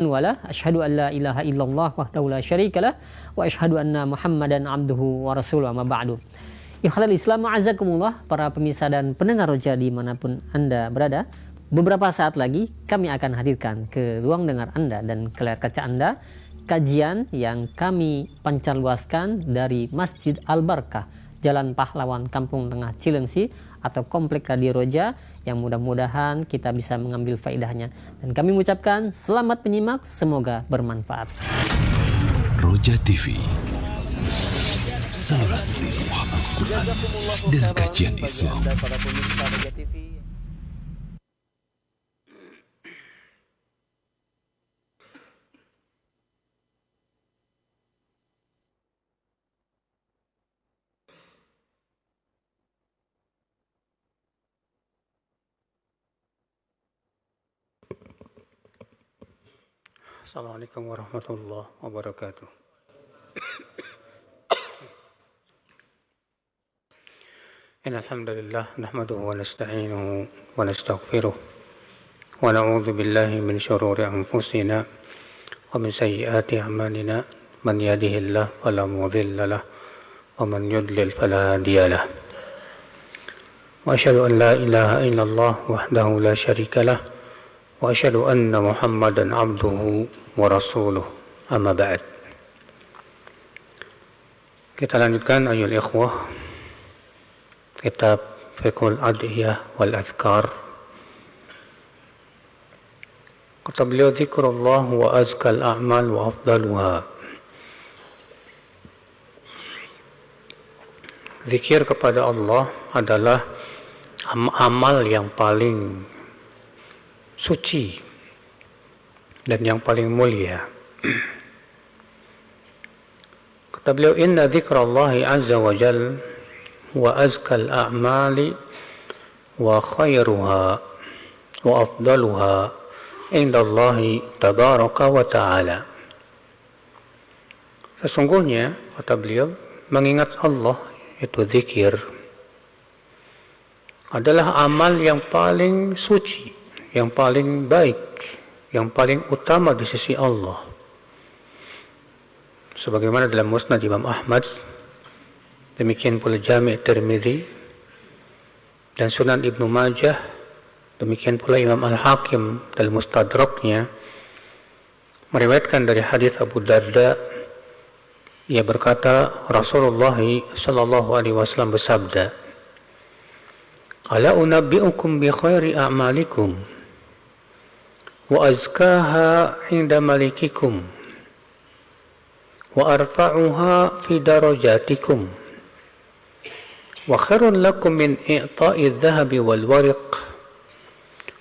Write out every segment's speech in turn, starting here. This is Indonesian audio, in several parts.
wala asyhadu an la ilaha illallah wahdahu la syarikalah wa asyhadu anna Muhammadan abduhu wa rasuluhu amma ba'du. Ikhlal Islam azakumullah, para pemirsa dan pendengar Roja dimanapun Anda berada. Beberapa saat lagi kami akan hadirkan ke ruang dengar Anda dan ke layar kaca Anda kajian yang kami pancarluaskan dari Masjid Al-Barkah, Jalan Pahlawan, Kampung Tengah, Cilengsi, atau Komplek Radio Roja, yang mudah-mudahan kita bisa mengambil faedahnya. Dan kami mengucapkan selamat menyimak, semoga bermanfaat. Roja TV, saluran tiluah Al-Quran dan kajian Islam. Assalamualaikum warahmatullahi wabarakatuh. Innal hamdalillah nahmaduhu wa nasta'inuhu wa nastaghfiruh wa na'udzu billahi min shururi anfusina wa min sayyiati a'malina. Man yahdihillahu fala mudilla lahu wa man yudlil fala hadiya lahu. Wa asyhadu an la ilaha illallah wahdahu la syarika lahu wa asyhadu anna Muhammadan abduhu wa rasuluh, amma ba'd. Kita lanjutkan ayol ikhwah kitab Fiqhul Adhiyah wal Azkar. Kata beliau, zikrullah wa azkal a'mal wa afdaluha. Zikir kepada Allah adalah amal yang paling suci dan yang paling mulia. Kata beliau, inna dzikrallahi azza wa jal wa azkal a'mali wa khairuha wa afdaluha indallahi tabaraka wa ta'ala. Sesungguhnya, kata beliau, mengingat Allah, itu zikir, adalah amal yang paling suci, yang paling baik, yang paling utama di sisi Allah. Sebagaimana dalam Musnad Imam Ahmad, demikian pula Jami' Tirmidzi dan Sunan Ibnu Majah, demikian pula Imam Al-Hakim dalam Mustadraknya meriwayatkan dari hadis Abu Darda. Ia berkata, Rasulullah sallallahu alaihi wasallam bersabda, "Ala unabbi'ukum bi khairi a'malikum wa azkaha inda malikikum wa arfa'uha fi darajatikum wa khairun lakum min i'ta'i adh-dhahabi wal wariq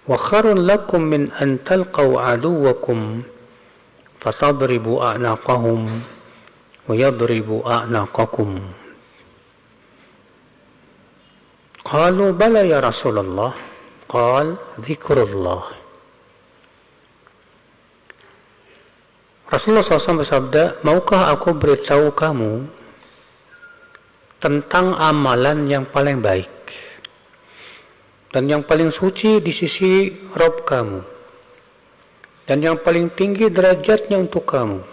wa khairun lakum min an talqaw aduwakum fatadribu a'naqahum wa yadribu a'naqakum." Qalu bala ya Rasulullah. Qal dzikrullah. Rasulullah SAW bersabda, maukah aku beritahu kamu tentang amalan yang paling baik dan yang paling suci di sisi Rabb kamu dan yang paling tinggi derajatnya untuk kamu,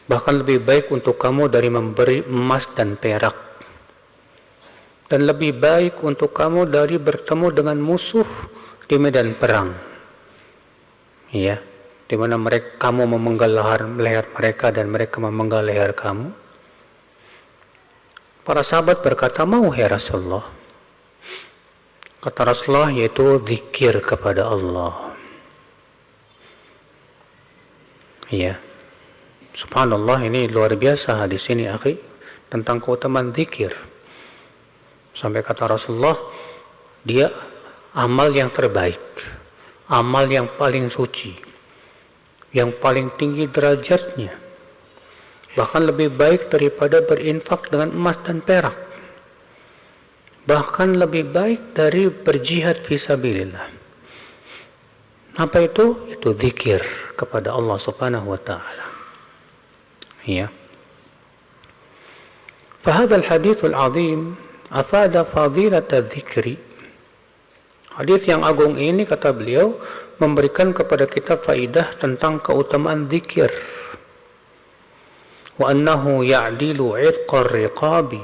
bahkan lebih baik untuk kamu dari memberi emas dan perak, dan lebih baik untuk kamu dari bertemu dengan musuh di medan perang, ya, di mana kamu memenggal leher mereka dan mereka memenggal leher kamu. Para sahabat berkata, mau ya Rasulullah. Kata Rasulullah, yaitu zikir kepada Allah. Ya, subhanallah, ini luar biasa hadis ini, akhi, tentang keutamaan zikir. Sampai kata Rasulullah, dia amal yang terbaik, amal yang paling suci, yang paling tinggi derajatnya, bahkan lebih baik daripada berinfak dengan emas dan perak, bahkan lebih baik dari berjihad fisabilillah. Apa itu? Itu zikir kepada Allah Subhanahu wa taala. Ya. Fahadha al-hadithul azim afada fadilata dzikri Hadis yang agung ini, kata beliau, memberikan kepada kita faidah tentang keutamaan zikir. Wa annahu ya'dilu 'idqar riqabi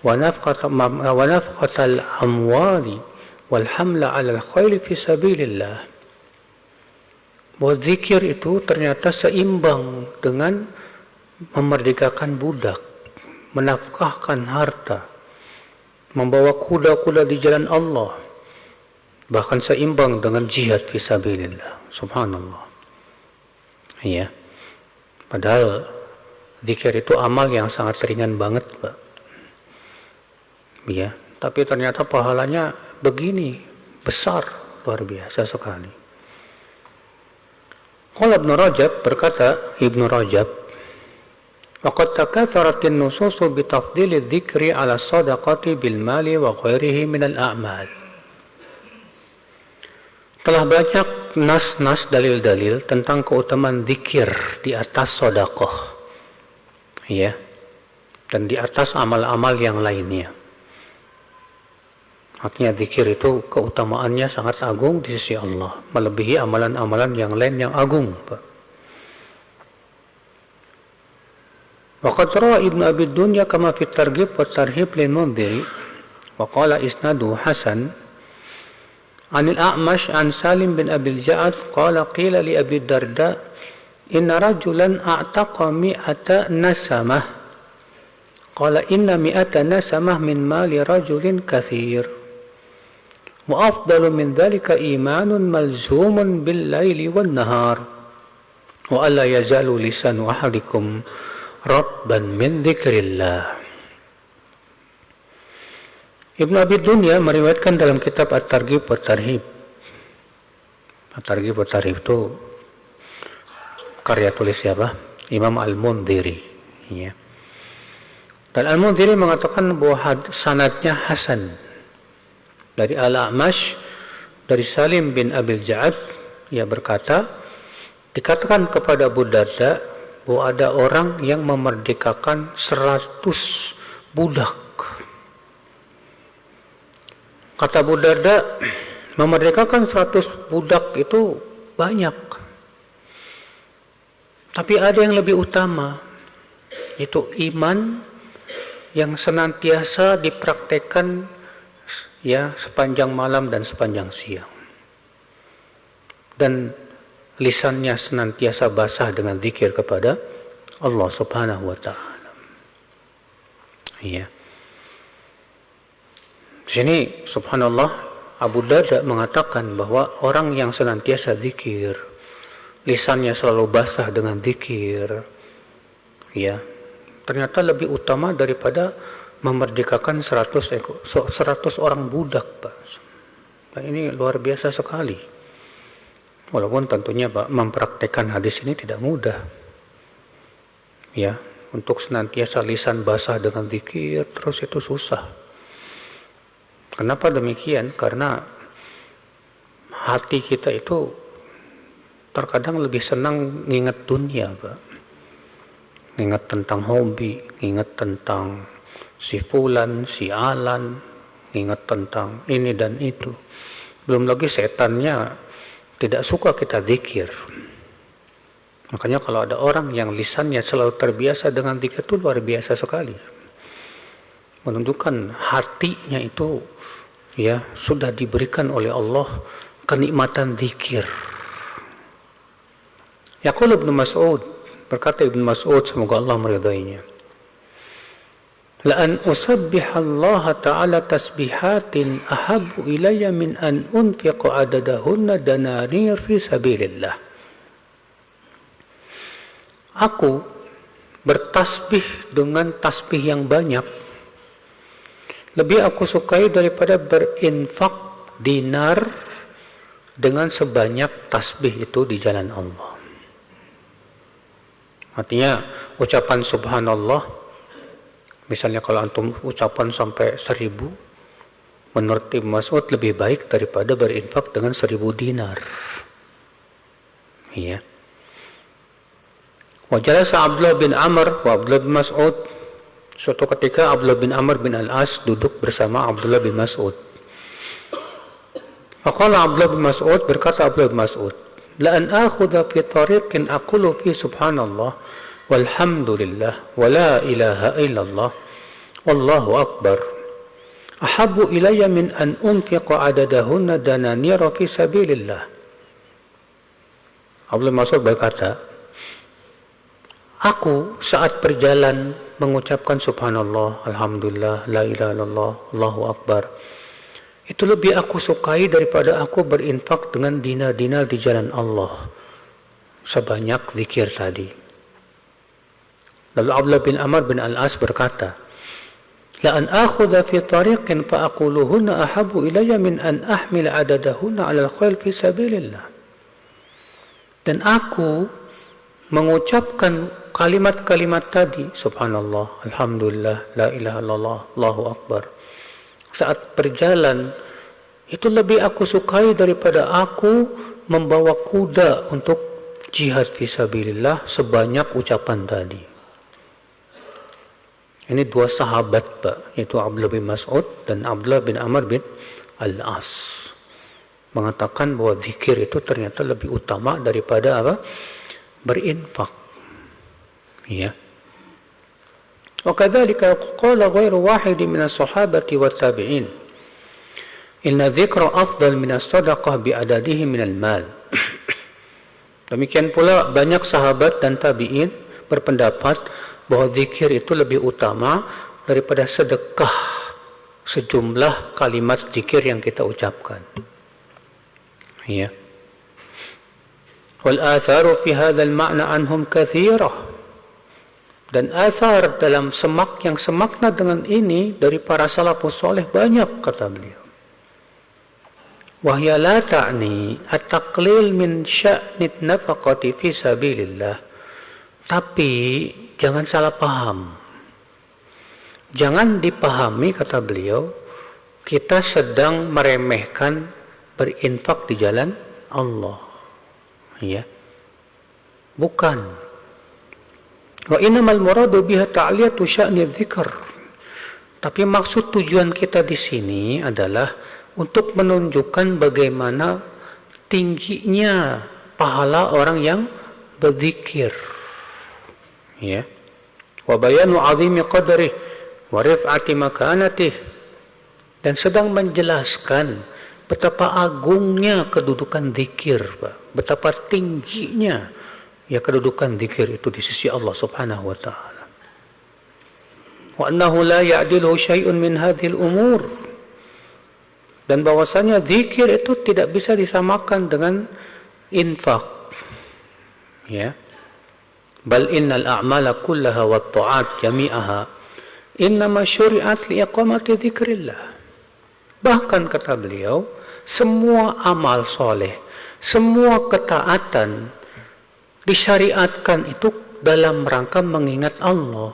wa nafqatal amwali wal hamla 'alal khayli fi sabilillah. Bahwa zikir itu ternyata seimbang dengan memerdekakan budak, menafkahkan harta, membawa kuda-kuda di jalan Allah, bahkan seimbang dengan jihad fi sabilillah. Subhanallah. Iya. Padahal zikir itu amal yang sangat ringan banget, Pak. Iya, tapi ternyata pahalanya begini besar, luar biasa sekali. Qala Ibnu Rajab, berkata Ibnu Rajab, waqad takatharatin nususu bi tafdhili dzikri 'ala shadaqati bil mali wa ghairihi min al a'mal. Telah banyak nas-nas, dalil-dalil tentang keutamaan zikir di atas sedekah, ya, dan di atas amal-amal yang lainnya. Artinya zikir itu keutamaannya sangat agung di sisi Allah, melebihi amalan-amalan yang lain yang agung, Pak. Waqad rawa Ibnu Abi Dunya kama fi Targhib wa Tarhib lil Mundhiri wa qala isnadu hasan anil A'mash an Salim bin Abil Ja'ad qala qila li Abi Darda inna rajulan a'taqa mi'ata nasamah qala inna mi'ata nasamah min mali rajulin kathir wa afdalu min dhalika imanun malzumun bil laili wan nahar wa alla yazalu lisanu ahadikum ratban min dzikrillah. Ibnu Abi Dunya meriwayatkan dalam kitab At-Targhib wa Tarhib. At-Targhib wa Tarhib itu karya tulis siapa? Imam Al-Mundhiri, ya. Dan Al-Mundhiri mengatakan bahwa sanadnya hasan dari Al-A'mash dari Salim bin Abil Ja'ad. Ia berkata, dikatakan kepada Abu Darda bahwa ada orang yang memerdekakan 100 budak. Kata Abu Darda, memerdekakan 100 budak itu banyak, tapi ada yang lebih utama, yaitu iman yang senantiasa dipraktekkan, ya, sepanjang malam dan sepanjang siang, dan lisannya senantiasa basah dengan zikir kepada Allah Subhanahu wa taala. Iya. Di sini subhanallah Abu Darda mengatakan bahwa orang yang senantiasa zikir, lisannya selalu basah dengan zikir, ya, ternyata lebih utama daripada memerdekakan 100 orang budak, Pak. Dan ini luar biasa sekali. Walaupun tentunya, Pak, mempraktekkan hadis ini tidak mudah. Ya, untuk senantiasa lisan basah dengan zikir terus itu susah. Kenapa demikian? Karena hati kita itu terkadang lebih senang nginget dunia, Pak. Nginget tentang hobi, nginget tentang si fulan, si alan, nginget tentang ini dan itu. Belum lagi setannya tidak suka kita zikir. Makanya kalau ada orang yang lisannya selalu terbiasa dengan zikir itu luar biasa sekali. Menunjukkan hatinya itu, ya, sudah diberikan oleh Allah kenikmatan zikir. Yaqul Ibnu Mas'ud, berkata Ibnu Mas'ud, semoga Allah meridainya, la an usabbiha Allah ta'ala tasbihatin ahabbu ilayya min an unfiqa adadahunna dananir fi sabilillah. Aku bertasbih dengan tasbih yang banyak lebih aku sukai daripada berinfak dinar dengan sebanyak tasbih itu di jalan Allah. Artinya ucapan subhanallah, misalnya kalau antum ucapan sampai 1000, menurut Ibnu Mas'ud lebih baik daripada berinfak dengan 1000 dinar. Iya. Wa jalasa Abdullah bin Amr wa Abdullah bin Mas'ud. Suatu ketika Abdullah bin Amr bin Al-As duduk bersama Abdullah bin Mas'ud. Faqala Abdullah bin Mas'ud, berkata Abdullah bin Mas'ud, la an akhudha fi tariqin aqulu fi subhanallah walhamdulillah wa la ilaha illallah wallahu akbar ahabbu ilayya min an unfiqa adadahunna dananira fi sabilillah. Abdullah bin Mas'ud berkata, aku saat berjalan mengucapkan subhanallah, alhamdulillah, la ilaha illallah, Allahu akbar, itu lebih aku sukai daripada aku berinfak dengan dinar-dinar di jalan Allah sebanyak zikir tadi. Lalu Abdullah bin Amr bin Al-As berkata, la an akhudha fi tariqin fa aquluhunna ahabbu ilayya min an ahmil adadahunna 'ala al-khail fi sabilillah. Dan aku mengucapkan kalimat-kalimat tadi, subhanallah, alhamdulillah, la ilaha illallah, Allahu akbar, saat berjalan, itu lebih aku sukai daripada aku membawa kuda untuk jihad fisabilillah sebanyak ucapan tadi. Ini dua sahabat, Pak, yaitu Abdullah bin Mas'ud dan Abdullah bin Amr bin Al-As, mengatakan bahwa zikir itu ternyata lebih utama daripada apa? Berinfak. Ya. وكذلك قال غير واحد من الصحابة والتابعين إن الذكر أفضل من الصدقة بعدده من المال. Demikian pula banyak sahabat dan tabi'in berpendapat bahwa zikir itu lebih utama daripada sedekah sejumlah kalimat zikir yang kita ucapkan. Ya. Wal atharu fi hadzal ma'na anhum katsirah. Dan athar dalam yang semakna dengan ini dari para salafus soleh banyak, kata beliau. Wahya la ta'ni at-taqlil min sya'nit nafaqati fi sabilillah. Tapi jangan salah paham. Jangan dipahami, kata beliau, kita sedang meremehkan berinfak di jalan Allah. Ya. Bukan. Wa innamal muradu biha ta'liyatu sya'ni dzikr. Tapi maksud tujuan kita di sini adalah untuk menunjukkan bagaimana tingginya pahala orang yang berzikir. Ya. Wa bayanu 'azimi qadrih wa rif'ati makanatih, dan sedang menjelaskan betapa agungnya kedudukan zikir, Pak. Betapa tingginya ya kedudukan zikir itu di sisi Allah Subhanahu wa taala. Wa annahu la ya'dilu syai'un min hadhil umur. Dan bahwasanya zikir itu tidak bisa disamakan dengan infak. Ya. Bal innal a'mala kullaha wat ta'at jami'aha innama syuri'at li iqamati dzikrillah. Bahkan kata beliau, semua amal soleh, semua ketaatan disyariatkan itu dalam rangka mengingat Allah.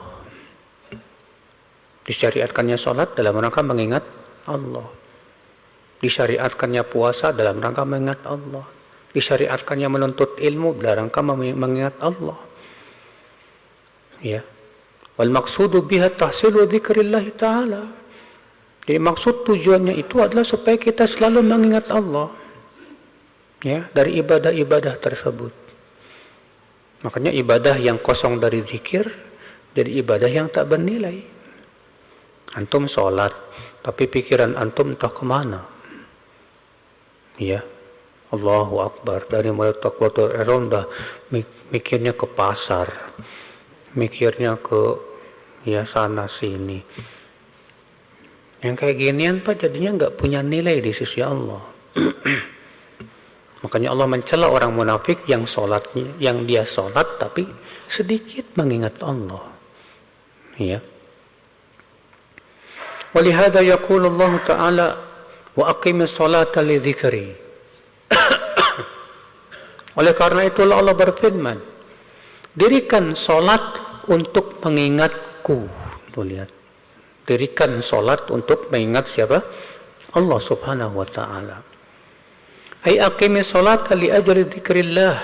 Disyariatkannya sholat dalam rangka mengingat Allah. Disyariatkannya puasa dalam rangka mengingat Allah. Disyariatkannya menuntut ilmu dalam rangka mengingat Allah. Ya. Wal maqsudu biha tahsilu dzikrillah ta'ala. Jadi maksud tujuannya itu adalah supaya kita selalu mengingat Allah. Ya, dari ibadah-ibadah tersebut. Makanya ibadah yang kosong dari zikir jadi ibadah yang tak bernilai. Antum sholat, tapi pikiran antum entah kemana. Ya, Allahu Akbar. Dari mulai takbiratul ihram dah mikirnya ke pasar, mikirnya ke ya sana sini. Yang kayak ginian Pak jadinya nggak punya nilai di sisi Allah. Makanya Allah mencela orang munafik yang dia sholat tapi sedikit mengingat Allah. Ya. Walihada yaqulu Allah Ta'ala wa aqimis sholata li dzikri. Oleh karena itulah Allah berfirman, dirikan sholat untuk mengingatku. Tuh lihat. Dirikan sholat untuk mengingat siapa? Allah Subhanahu wa Ta'ala. Ay aqimi salata li ajli dzikrillah.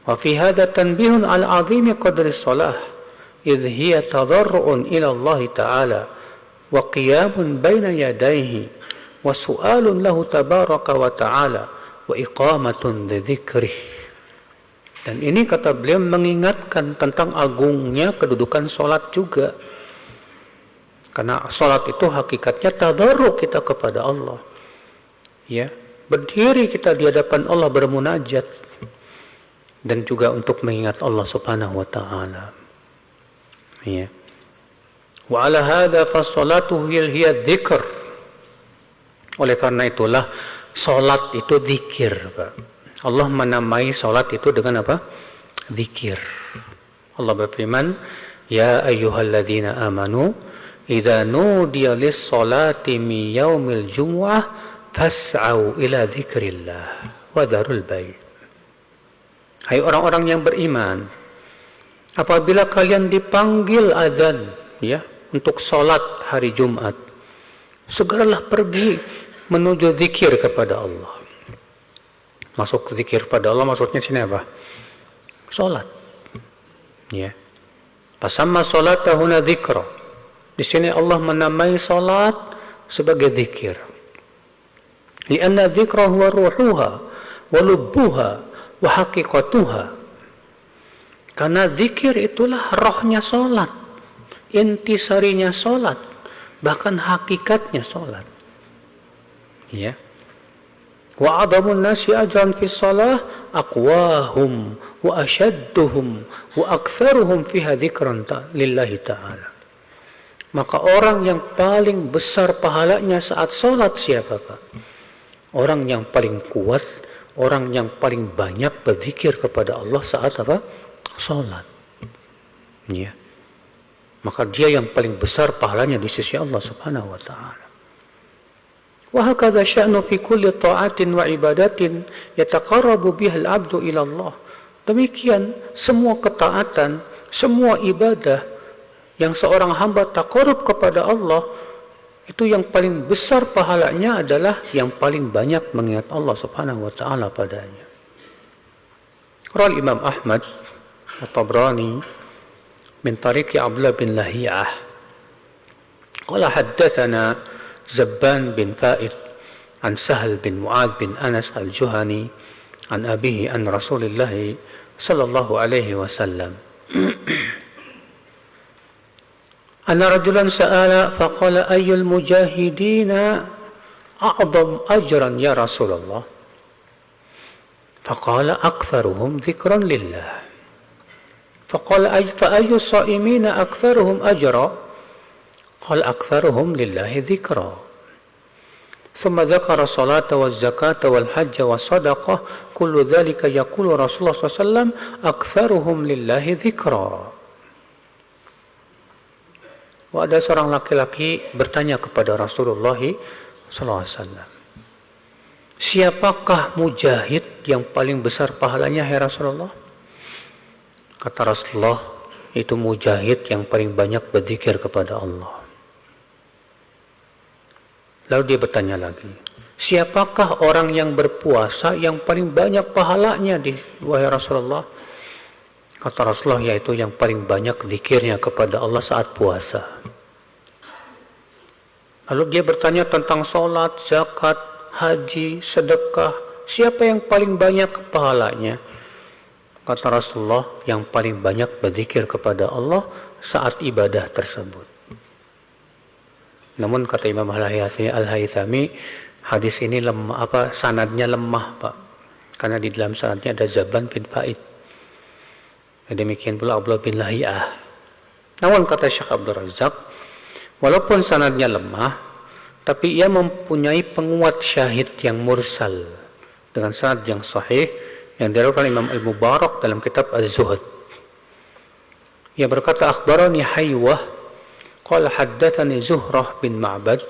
Wa fi hadha tanbihun ala 'azimi qadri shalah idh hiya tadarru'un ila Allah ta'ala wa qiyamun baina yadayhi wa su'alun lahu tabaraka wa ta'ala wa iqamatun dzikrih. Dan ini kata beliau mengingatkan tentang agungnya kedudukan solat juga. Karena solat itu hakikatnya tadarruk kita kepada Allah. Ya, berdiri kita di hadapan Allah bermunajat dan juga untuk mengingat Allah Subhanahu wa taala. Ya. Wa ala hadza fassalatu hiya dzikr. Oleh karena itulah salat itu zikir, Pak. Allah menamai salat itu dengan apa? Zikir. Allah berfirman, "Ya ayyuhalladzina amanu, idza nudiya lis-salati min yaumil jumu'ah fas'au ila dzikrillah wa dzarul bai'." Hai orang-orang yang beriman, apabila kalian dipanggil azan, ya, untuk salat hari Jumat, segeralah pergi menuju zikir kepada Allah. Masuk zikir pada Allah maksudnya sini apa? Salat. Ya. Fasamma salata huna dzikra. Di sini Allah menamai salat sebagai zikir. Lianna dzikra huwa ruhuha wa lubbuha wa haqiqatuha. Karena zikir itulah rohnya salat, intisarinya salat, bahkan hakikatnya salat. Ya. Wa a'dhamun nasi ajran fi shalah aqwahum wa ashadduhum wa aktsaruhum fiha dzikran lillahi ta'ala. Maka orang yang paling besar pahalanya saat salat siapa, Pak? Orang yang paling kuat, orang yang paling banyak berzikir kepada Allah saat apa? Salat. Ya. Maka dia yang paling besar pahalanya di sisi Allah Subhanahu wa taala. وهكذا شأنه في كل طاعة وعبادات يتقرب بها العبد إلى الله. Demikian semua ketaatan, semua ibadah yang seorang hamba taqarrub kepada Allah, itu yang paling besar pahalanya adalah yang paling banyak mengingat Allah Subhanahu wa taala padanya. Qala Imam Ahmad At-Tabrani min tariqi Abdullah bin Lahiyah qala haddatsana زبان بن فائد عن سهل بن معاذ بن أنس الجهني عن أبيه عن رسول الله صلى الله عليه وسلم أن رجلا سأل فقال أي المجاهدين أعظم أجرا يا رسول الله فقال أكثرهم ذكرا لله فقال فأي الصائمين أكثرهم أجرا قال أكثرهم لله ذكرا ثم ذكر الصلاة والزكاة والحج والصدقة كل ذلك يقول رسول الله صلى الله عليه وسلم أكثرهم لله ذكرا. Ada seorang laki-laki bertanya kepada Rasulullah SAW, siapakah mujahid yang paling besar pahalanya, ya Rasulullah? Kata Rasulullah, itu mujahid yang paling banyak berzikir kepada Allah. Lalu dia bertanya lagi, siapakah orang yang berpuasa yang paling banyak pahalanya wahai Rasulullah? Kata Rasulullah, yaitu yang paling banyak zikirnya kepada Allah saat puasa. Lalu dia bertanya tentang sholat, zakat, haji, sedekah. Siapa yang paling banyak pahalanya? Kata Rasulullah, yang paling banyak berzikir kepada Allah saat ibadah tersebut. Namun kata Imam Al-Haythami, hadis ini lemah, sanadnya lemah, Pak. Karena di dalam sanadnya ada Zaban bin Faid. Demikian pula Abdullah bin Lahiyah. Namun kata Syekh Abdul Razak, walaupun sanadnya lemah, tapi ia mempunyai penguat syahid yang mursal dengan sanad yang sahih yang diriwayatkan Imam Al-Mubarak dalam kitab Az-Zuhd. Ia berkata, akhbarani Haywah قال حدثني زهرة بن معبد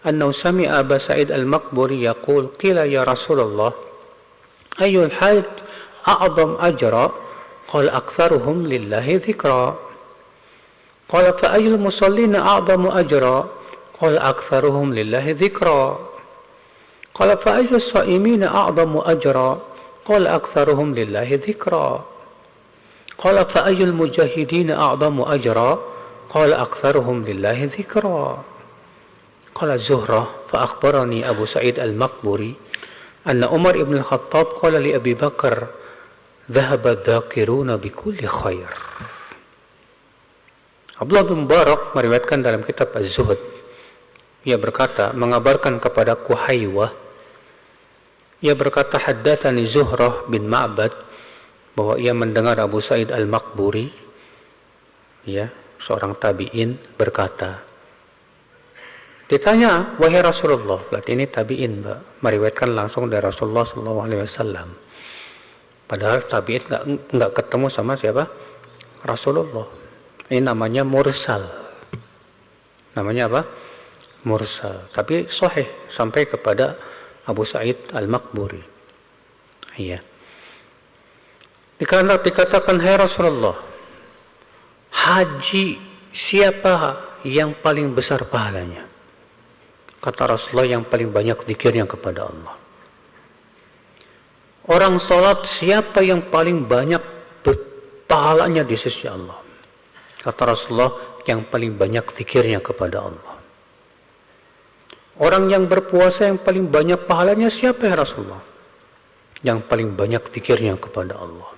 أنه سمع أبا سعيد المقبري يقول قيل يا رسول الله أي الحج أعظم أجرا قال أكثرهم لله ذكرا قال فأي المصلين أعظم أجرا قال أكثرهم لله ذكرا قال فأي الصائمين أعظم أجرا قال أكثرهم لله ذكرا قال فأي المجاهدين أعظم أجرا قال أكثرهم لله ذكرا Qala Zuhrah fa akhbarani Abu Sa'id al-Maqburi anna Umar ibn al-Khattab qala li Abi Bakar dhahaba dzakiruna bi kulli khair. Abdullah bin Mubarak meriwayatkan dalam kitab Az-Zuhd, ia berkata, mengabarkan kepadaku Haywah, ia berkata, haddatsani Zuhrah bin Ma'bad, bahwa ia mendengar Abu Sa'id al-Maqburi, ya, seorang tabi'in, berkata, ditanya, wahai Rasulullah, berarti ini tabi'in, meriwayatkan langsung dari Rasulullah SAW. Padahal tabi'in nggak ketemu sama siapa? Rasulullah. Ini namanya mursal. Namanya apa? Mursal. Tapi sahih sampai kepada Abu Sa'id al-Maqburi. Iya. Dikatakan, hai Rasulullah, haji siapa yang paling besar pahalanya? Kata Rasulullah, yang paling banyak zikirnya kepada Allah. Orang salat siapa yang paling banyak pahalanya di sisi Allah? Kata Rasulullah, yang paling banyak zikirnya kepada Allah. Orang yang berpuasa yang paling banyak pahalanya siapa ya Rasulullah? Yang paling banyak zikirnya kepada Allah.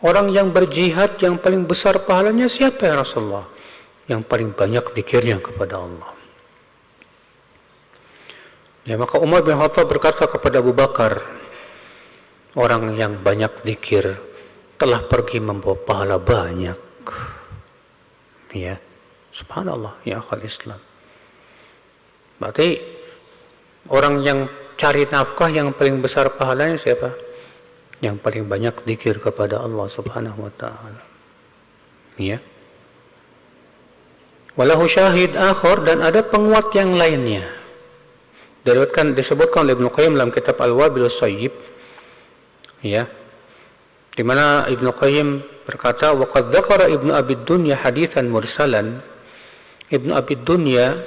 Orang yang berjihad yang paling besar pahalanya siapa ya Rasulullah? Yang paling banyak zikirnya kepada Allah. Ya, maka Umar bin Khattab berkata kepada Abu Bakar, orang yang banyak zikir telah pergi membawa pahala banyak. Ya, subhanallah, ya akhal Islam. Berarti orang yang cari nafkah yang paling besar pahalanya siapa? Yang paling banyak zikir kepada Allah Subhanahu wa taala. Ya. Walahu syahid akhar, dan ada penguat yang lainnya. Disebutkan oleh Ibnu Qayyim dalam kitab Al-Wabil Shayyib. Ya. Di mana Ibnu Qayyim berkata, wa qad dzakara Ibnu Abi Dunya haditsan mursalan. Ibnu Abi Dunya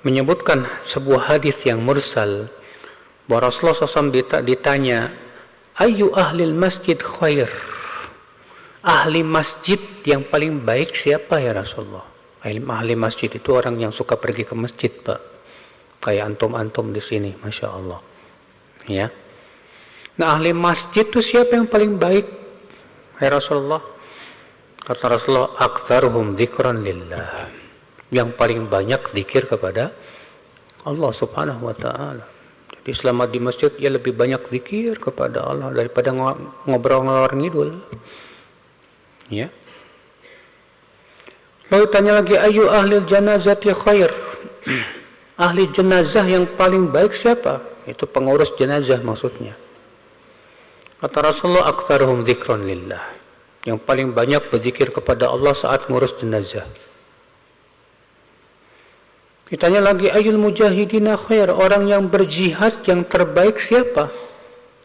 menyebutkan sebuah hadis yang mursal, bahwa Rasulullah SAW ditanya, ayu ahlil masjid khair? Ahli masjid yang paling baik siapa ya Rasulullah? Ahli masjid itu orang yang suka pergi ke masjid, Pak. Kayak antum-antum di sini, Masya Allah. Ya. Nah, ahli masjid itu siapa yang paling baik? Hai Rasulullah. Kata Rasulullah, aktsaruhum dzikran lillah. Yang paling banyak zikir kepada Allah Subhanahu wa taala. Jadi selama di masjid ia lebih banyak zikir kepada Allah daripada ngobrol ngalor ngidul. Ya. Lalu tanya lagi, ayu ahli janazati khair? Ahli jenazah yang paling baik siapa? Itu pengurus jenazah maksudnya. Kata Rasulullah, aktsaruhum dzikran lillah. Yang paling banyak berzikir kepada Allah saat ngurus jenazah. Ditanya lagi, ayul mujahidina khair? Orang yang berjihad yang terbaik siapa?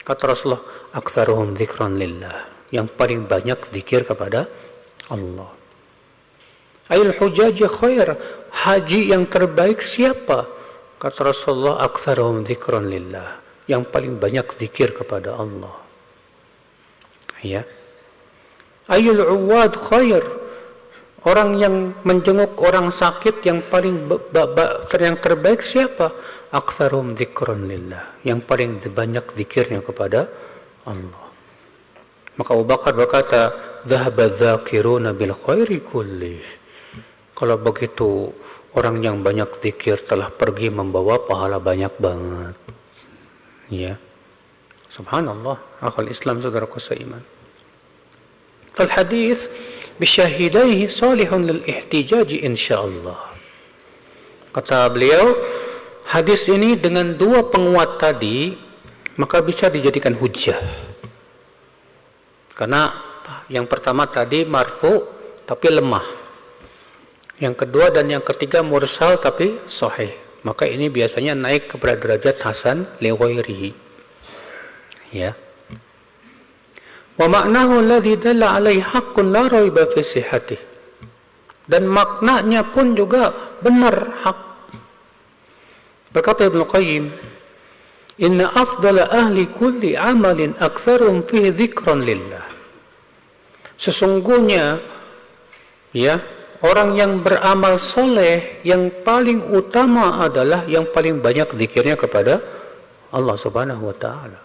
Kata Rasulullah, aktsaruhum dzikran lillah. Yang paling banyak zikir kepada Allah. Ayul hujaji khair? Haji yang terbaik siapa? Kata Rasulullah, aktsaruhum dzikran lillah. Yang paling banyak zikir kepada Allah. Ya. Ayul uwad khair? Orang yang menjenguk orang sakit yang paling yang terbaik siapa? Aktsaruhum dzikran lillah. Yang paling banyak zikirnya kepada Allah. Maka Abu Bakar berkata, dhahaba dzakiruna bil khairi kullih. Kalau begitu, orang yang banyak zikir telah pergi membawa pahala banyak banget. Ya. Subhanallah, akal Islam saudaraku seiman. Al-hadis bisyahidaihi salihun lil ihtijaji insyaallah. Kata beliau, hadis ini dengan dua penguat tadi maka bisa dijadikan hujjah. Karena yang pertama tadi marfu tapi lemah. Yang kedua dan yang ketiga mursal tapi sahih. Maka ini biasanya naik kepada derajat hasan li ghairihi. Ya. Wa ma'nahu alladhi dalla alaihi haqqun la raiba fi sihhatih. Dan maknanya pun juga benar, hak. Berkata Ibnu Qayyim, inna afdala ahli kulli amalin aktsarum fihi dzikran lillah. Sesungguhnya ya, orang yang beramal soleh yang paling utama adalah yang paling banyak zikirnya kepada Allah Subhanahu wa taala.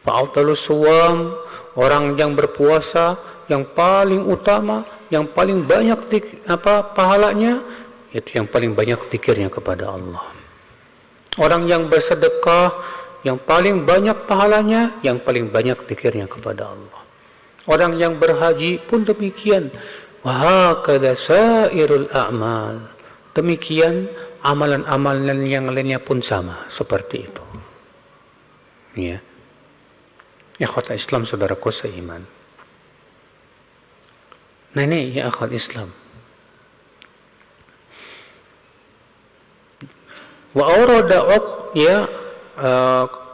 Fa'afdalus suwam, orang yang berpuasa yang paling utama, yang paling banyak pahalanya, itu yang paling banyak zikirnya kepada Allah. Orang yang bersedekah yang paling banyak pahalanya, yang paling banyak zikirnya kepada Allah. Orang yang berhaji pun demikian. Wa hakadha sairul a'mal. Demikian amalan-amalan yang lainnya pun sama seperti itu. Ya. Ikhwat Islam, saudaraku seiman. Nah ini ya ikhwat Islam. Wa awrada ya,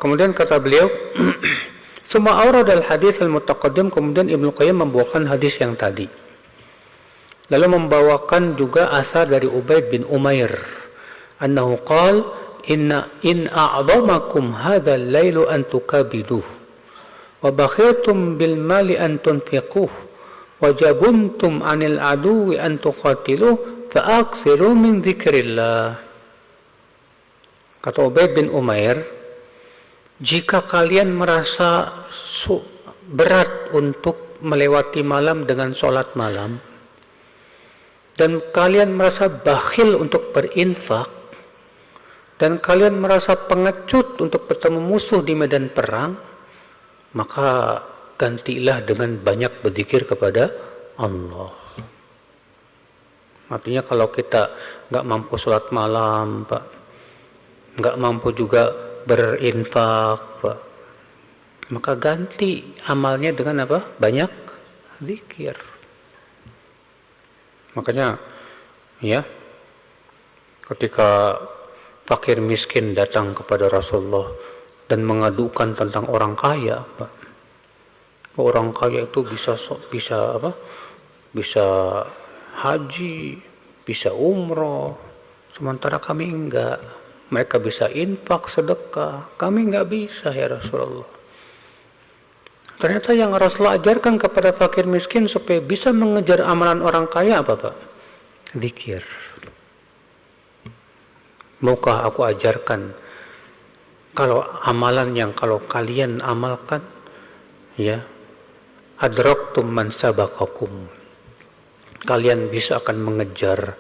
kemudian kata beliau semua awrada al-hadits al-mutaqaddim, kemudian Ibnu Qayyim membawakan hadis yang tadi. Lalu membawakan juga asar dari Ubaid bin Umair annahu qala in a'dhamakum hadha al-lailu an tukabiduh wa bakhiltum bil mali an tunfiquh wa jabuntum 'anil aduwi an tuqatiluh fa akthiru min dzikrillah. Kata Ubaid bin Umair, jika kalian merasa berat untuk melewati malam dengan sholat malam, dan kalian merasa bakhil untuk berinfak, dan kalian merasa pengecut untuk bertemu musuh di medan perang, maka gantilah dengan banyak berzikir kepada Allah. Artinya kalau kita nggak mampu sholat malam, Pak, nggak mampu juga berinfak, Pak, maka ganti amalnya dengan apa? Banyak zikir. Makanya ya, ketika fakir miskin datang kepada Rasulullah dan mengadukan tentang orang kaya, Pak, orang kaya itu bisa haji, bisa umroh, sementara kami enggak. Mereka bisa infak, sedekah, kami enggak bisa ya Rasulullah. Ternyata yang Rasulullah ajarkan kepada fakir miskin supaya bisa mengejar amalan orang kaya apa, Pak? Zikir. Maukah aku ajarkan kalau amalan yang kalau kalian amalkan, ya, adraktum man sabaqakum, kalian bisa akan mengejar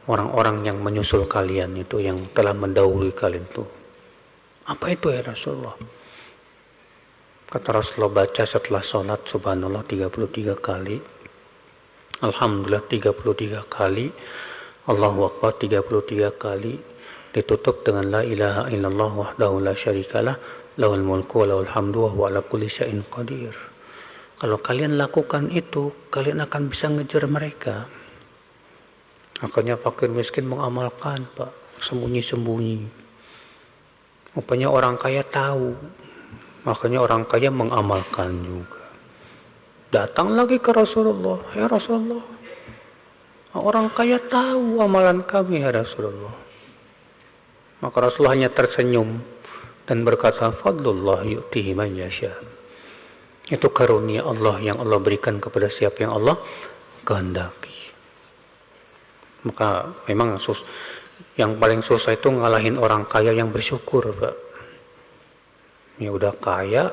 orang-orang yang menyusul kalian itu, yang telah mendahului kalian itu. Apa itu ya Rasulullah? Kata Rasulullah, baca setelah sholat subhanallah 33 kali, alhamdulillah 33 kali, Allahu Akbar 33 kali, ditutup dengan la ilaha illallah wahdahu la syarikalah lahul mulku wa lahul hamdu wa huwa ala kulli syai'in qadir. Kalau kalian lakukan itu, kalian akan bisa ngejar mereka. Akhirnya fakir miskin mengamalkan, Pak, sembunyi-sembunyi. Rupanya orang kaya tahu, makanya orang kaya mengamalkan juga. Datang lagi ke Rasulullah, ya Rasulullah, orang kaya tahu amalan kami ya Rasulullah. Maka Rasulullah hanya tersenyum dan berkata, fadlullah yu'tihi man yasha. Itu karunia Allah yang Allah berikan kepada siapa yang Allah kehendaki. Maka memang yang paling susah itu ngalahin orang kaya yang bersyukur, Pak. Ya udah kaya,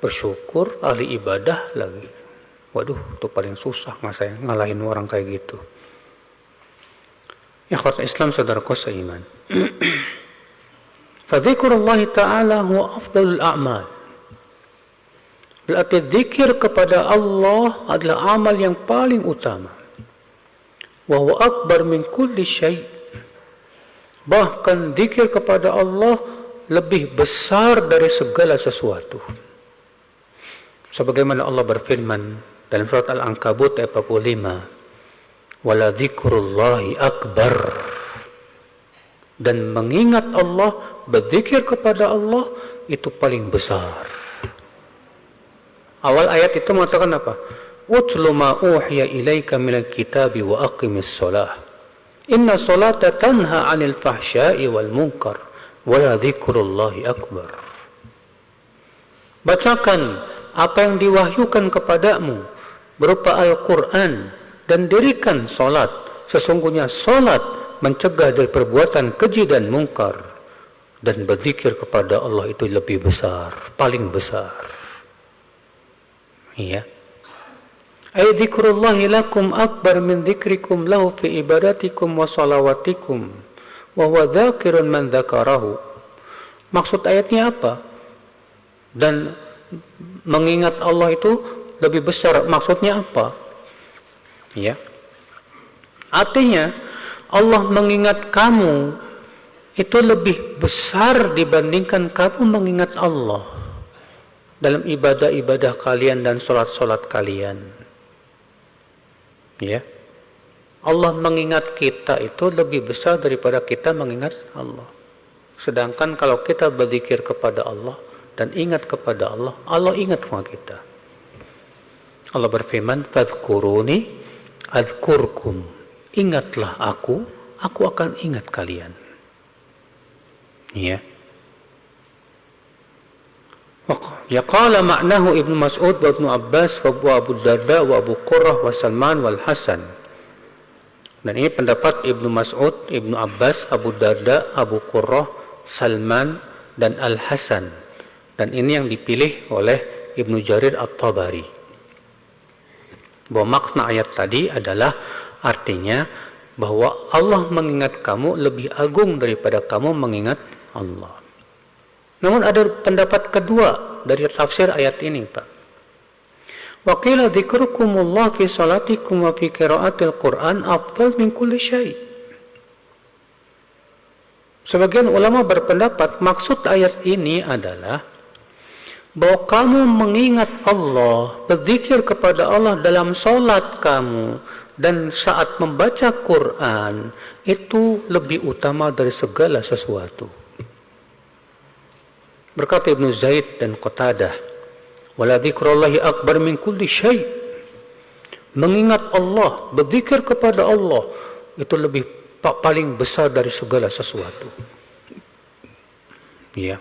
bersyukur, ahli ibadah lagi. Waduh, itu paling susah ngalahin orang kayak gitu. Ikhwat Islam, saudaraku seiman. Fadzikrullahi ta'ala huwa afdalul a'mal. Berarti zikir kepada Allah adalah amal yang paling utama. Wa huwa akbar min kulli syai'. Bahkan zikir kepada Allah lebih besar dari segala sesuatu. Sebagaimana Allah berfirman dalam surat Al-Ankabut ayat 45, wala dzikrullahi akbar. Dan mengingat Allah, berzikir kepada Allah itu paling besar. Awal ayat itu mengatakan apa? Utlu ma uhiya ilaika minal kitabi wa aqimis shalah. Inna salata tanha 'anil fahsya'i wal munkar wala dzikrullahi akbar. Bacakan apa yang diwahyukan kepadamu berupa Al-Quran dan dirikan solat. Sesungguhnya solat mencegah dari perbuatan keji dan mungkar, dan berzikir kepada Allah itu lebih besar, paling besar. Iya. Ay dzikrullahi lakum akbar min dzikrikum lahu fi ibadatikum wa salawatikum wa huwa dzakirun man dzakarahu. Maksud ayatnya apa? Dan mengingat Allah itu lebih besar, maksudnya apa? Ya. Artinya Allah mengingat kamu itu lebih besar dibandingkan kamu mengingat Allah dalam ibadah-ibadah kalian dan solat-solat kalian. Ya, Allah mengingat kita itu lebih besar daripada kita mengingat Allah. Sedangkan kalau kita berzikir kepada Allah dan ingat kepada Allah, Allah ingat sama kita. Allah berfirman, "Fadhkuruni adzkurkum." Ingatlah aku akan ingat kalian. Ya. Ya qala ma'nahu Ibnu Mas'ud wa Ibnu Abbas wa Abu Darda wa Abu Qurrah wa Salman wal Hasan. Dan ini pendapat Ibnu Mas'ud, Ibnu Abbas, Abu Darda, Abu Qurrah, Salman dan Al Hasan. Dan ini yang dipilih oleh Ibnu Jarir At-Tabari. Bahwa makna ayat tadi adalah artinya bahwa Allah mengingat kamu lebih agung daripada kamu mengingat Allah. Namun ada pendapat kedua dari tafsir ayat ini, Pak. Wa qila dzikrukumullah fi salatikum wa fi qiraatil Qur'an afdal min kulli syai'. Sebagian ulama berpendapat maksud ayat ini adalah bahwa kamu mengingat Allah, berzikir kepada Allah dalam salat kamu dan saat membaca Quran itu lebih utama dari segala sesuatu. Berkata Ibnu Zaid dan Qatadah, "Wala dzikrullahi akbar min kulli syai'." Mengingat Allah, berzikir kepada Allah itu lebih paling besar dari segala sesuatu. Ya.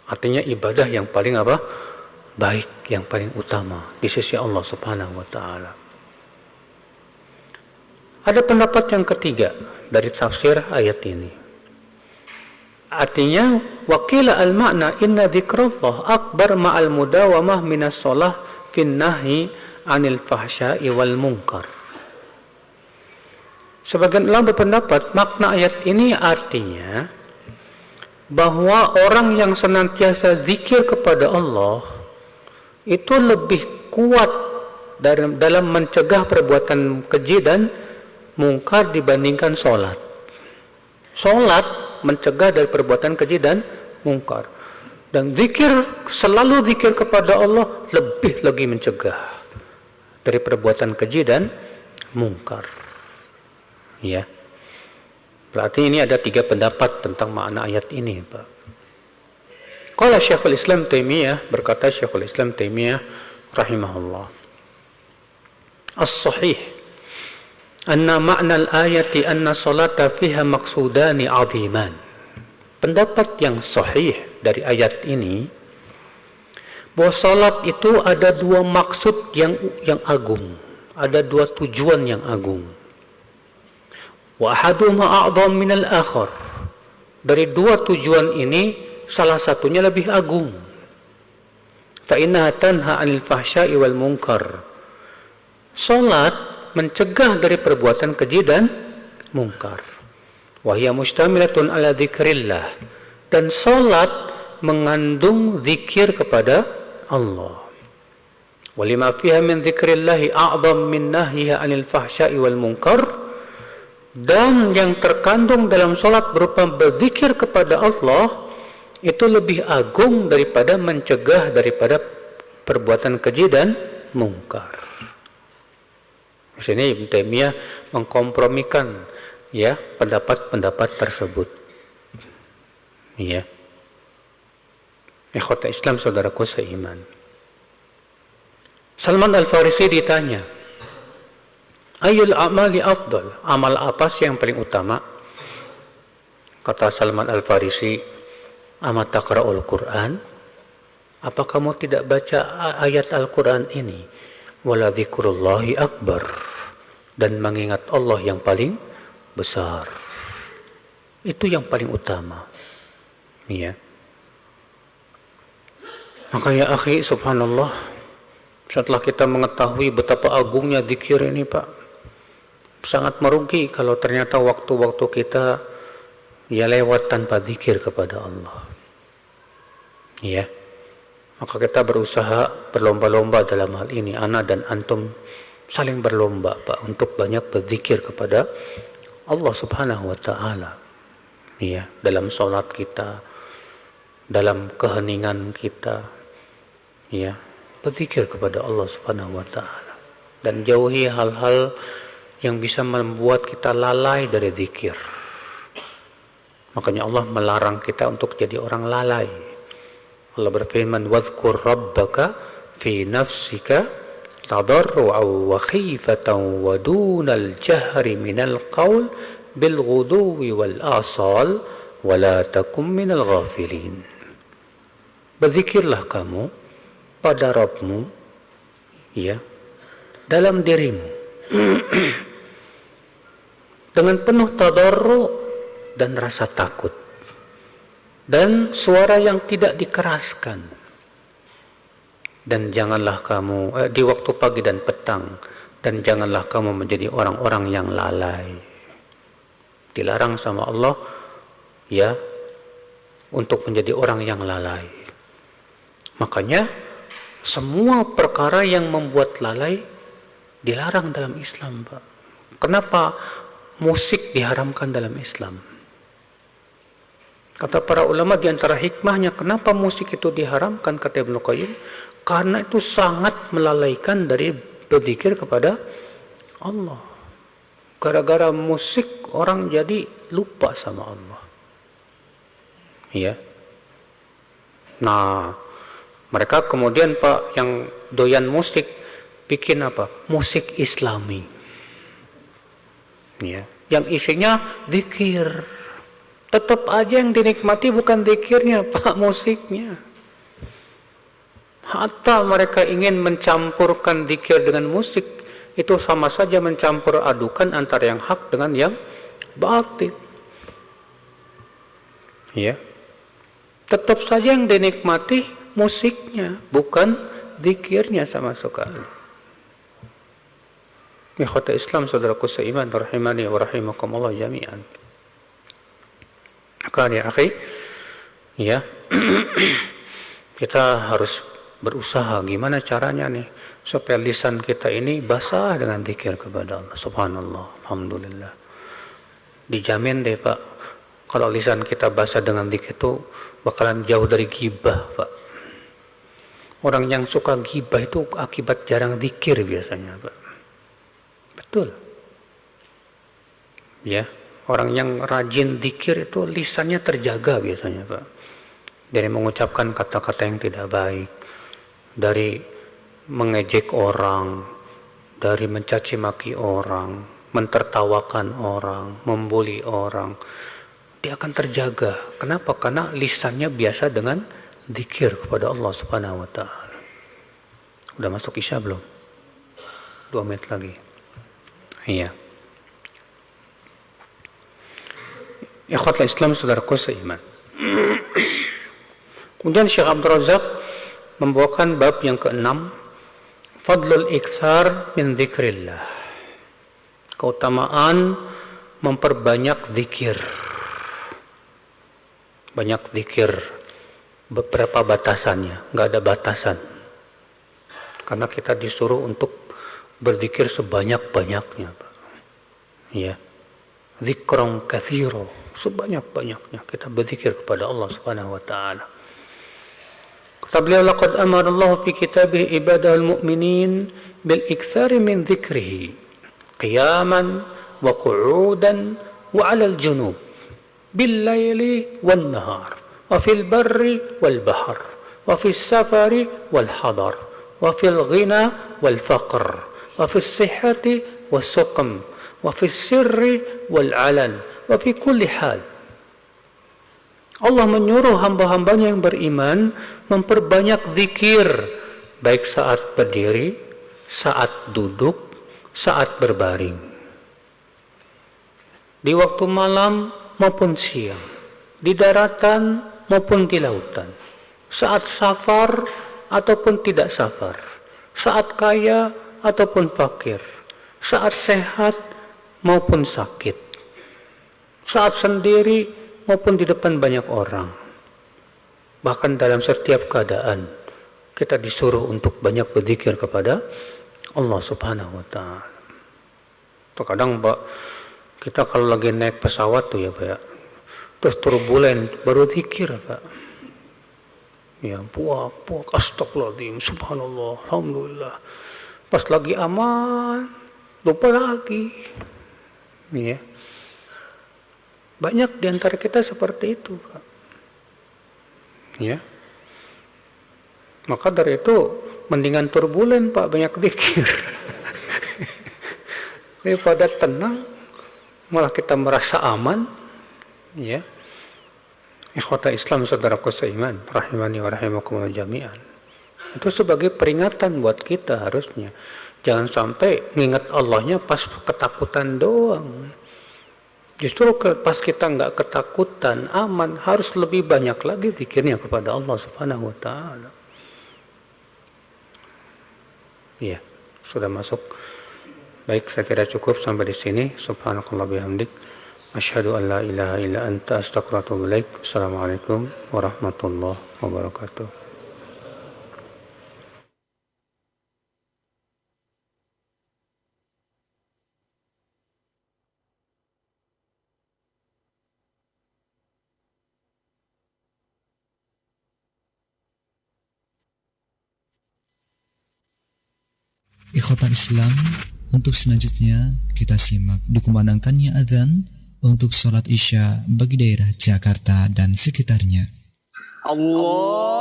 Artinya ibadah yang paling apa? Baik, yang paling utama di sisi Allah Subhanahu wa taala. Ada pendapat yang ketiga dari tafsir ayat ini. Artinya waqila al-ma'na inna dzikrullah akbar ma'al mudawamah minas shalah fin nahyi 'anil fahsya'i wal munkar. Sebagian ulama berpendapat makna ayat ini artinya bahwa orang yang senantiasa zikir kepada Allah itu lebih kuat dalam mencegah perbuatan keji dan mungkar dibandingkan sholat. Sholat mencegah dari perbuatan keji dan mungkar. Dan zikir, selalu zikir kepada Allah lebih lagi mencegah dari perbuatan keji dan mungkar. Ya. Berarti ini ada 3 pendapat tentang makna ayat ini, Pak. Qala Syekhul Islam Taimiyah, berkata Syekhul Islam Taimiyah rahimahullah, "As-sahih anna ma'na al-ayati anna salata fiha maqsudani 'aziman." Pendapat yang sahih dari ayat ini bahwa salat itu ada 2 maksud yang agung, ada 2 tujuan yang agung. Wa ahaduhuma a'zam min al-akhar. Dari 2 tujuan ini salah satunya lebih agung. Fa innaha tanha 'anil fahsya'i wal munkar. Salat mencegah dari perbuatan keji dan mungkar. Wahia mustamilatun ala dzikrillah, dan salat mengandung zikir kepada Allah. Walima fiha min dzikrillah a'zam min nahyiha 'anil fahsya'i wal munkar, dan yang terkandung dalam salat berupa berzikir kepada Allah itu lebih agung daripada mencegah daripada perbuatan keji dan mungkar. Di sini Ibnu Taimiyah mengkompromikan ya pendapat-pendapat tersebut. Ya. Ikhwata Islam, saudaraku seiman. Salman Al-Farisi ditanya, "Ayyul a'mali afdal?" Amal apa sih yang paling utama? Kata Salman Al-Farisi, "Ama taqra'ul Qur'an?" Apa kamu tidak baca ayat Al-Quran ini? wala dzikrullahi akbar, dan mengingat Allah yang paling besar. Itu yang paling utama. Ya. Maka ya akhi, subhanallah, setelah kita mengetahui betapa agungnya zikir ini Pak, sangat merugi kalau ternyata waktu-waktu kita ya lewat tanpa zikir kepada Allah. Ya. Maka kita berusaha berlomba-lomba dalam hal ini, ana dan antum saling berlomba Pak untuk banyak berzikir kepada Allah Subhanahu wa taala. Ya, dalam salat kita, dalam keheningan kita, ya, berzikir kepada Allah Subhanahu wa taala dan jauhi hal-hal yang bisa membuat kita lalai dari zikir. Makanya Allah melarang kita untuk jadi orang lalai. Allah berfirman, "Wadhkur rabbaka fi nafsika tadarru'an wa khifatan wa dunal jahri minal qaul bil ghuduwi wal asal wa la takum minal ghafilin." Berzikirlah kamu pada Rabbmu, ya, dalam dirimu dengan penuh tadarru' dan rasa takut dan suara yang tidak dikeraskan. Dan janganlah kamu di waktu pagi dan petang, dan janganlah kamu menjadi orang-orang yang lalai. Dilarang sama Allah, ya, untuk menjadi orang yang lalai. Makanya semua perkara yang membuat lalai dilarang dalam Islam, Pak. Kenapa musik diharamkan dalam Islam? Kata para ulama, di antara hikmahnya kenapa musik itu diharamkan, kata Ibnu Qayyim, karena itu sangat melalaikan dari berzikir kepada Allah. Gara-gara musik orang jadi lupa sama Allah. Ya. Nah, mereka kemudian Pak yang doyan musik bikin apa? Musik Islami. Ya, yang isinya zikir. Tetap aja yang dinikmati bukan zikirnya, Pak, musiknya. Hatta mereka ingin mencampurkan zikir dengan musik, itu sama saja mencampur adukan antara yang hak dengan yang batil. Ya. Tetap saja yang dinikmati musiknya, bukan zikirnya sama sekali. Ikhwata Islam, saudaraku seiman, rahimani wa rahimakumullah jami'an. Maka ya akhi, ya, kita harus berusaha gimana caranya nih supaya lisan kita ini basah dengan zikir kepada Allah. Subhanallah, alhamdulillah. Dijamin deh Pak, kalau lisan kita basah dengan zikir itu bakalan jauh dari ghibah, Pak. Orang yang suka ghibah itu akibat jarang zikir biasanya, Pak. Betul. Ya, orang yang rajin zikir itu lisannya terjaga biasanya, Pak. Dari mengucapkan kata-kata yang tidak baik, dari mengejek orang, dari mencaci maki orang, mentertawakan orang, membuli orang. Dia akan terjaga. Kenapa? Karena lisannya biasa dengan zikir kepada Allah Subhanahu wa taala. Udah masuk Isya belum? 2 menit lagi. Iya. Ikhwatul Islam, saudaraku seiman. Kemudian Syekh Abdul Razak membawakan bab yang ke-6, Fadlul Iktsar min Dzikrillah. Keutamaan memperbanyak zikir. Banyak zikir. Beberapa batasannya, enggak ada batasan. Karena kita disuruh untuk berzikir sebanyak-banyaknya, Pak. Ya. Dzikran katsira, sebanyak-banyaknya kita berzikir kepada Allah Subhanahu wa taala. Kata beliau, laqad amara Allah fi kitabih ibadahul mu'minin bil iktsari min dzikrihi qiyaman wa qu'udan wa 'alal junub bil laili wan nahar wa fil barri wal bahr wa fis safari wal hadar wa fil ghina wal faqr wa fis sihhati was suqm wa fis sirri wal 'alan wa fi kulli hal. Allah menyuruh hamba-hambanya yang beriman memperbanyak zikir, baik saat berdiri, saat duduk, saat berbaring, di waktu malam maupun siang, di daratan maupun di lautan, saat safar ataupun tidak safar, saat kaya ataupun fakir, saat sehat maupun sakit, saat sendiri maupun di depan banyak orang. Bahkan dalam setiap keadaan kita disuruh untuk banyak berzikir kepada Allah Subhanahu wa taala. Terkadang Pak, kita kalau lagi naik pesawat tuh ya Pak ya, terus turbulen baru zikir Pak. Ya, puak, astagfirullahaladzim, subhanallah, alhamdulillah. Pas lagi aman, lupa lagi. Ya. Banyak di antara kita seperti itu Pak. Ya. Maka dari itu mendingan turbulen Pak, banyak zikir. Daripada tenang malah kita merasa aman. Ya. Ikhwata Islam, saudaraku seiman, rahimani wa rahimakumullah jami'an. Itu sebagai peringatan buat kita harusnya. Jangan sampai ngingat Allahnya pas ketakutan doang. Justru pas kita nggak ketakutan, aman, harus lebih banyak lagi zikirnya kepada Allah Subhanahu wa taala. Iya, sudah masuk. Baik, saya kira cukup sampai di sini. Subhanakallah bihamdik, asyhadu an la ilaha illa anta, astaghfiruka wa atubu ilaik. Assalamualaikum warahmatullahi wabarakatuh. Ikhwatal Islam, untuk selanjutnya kita simak dikumandangkannya adzan untuk sholat Isya bagi daerah Jakarta dan sekitarnya. Allah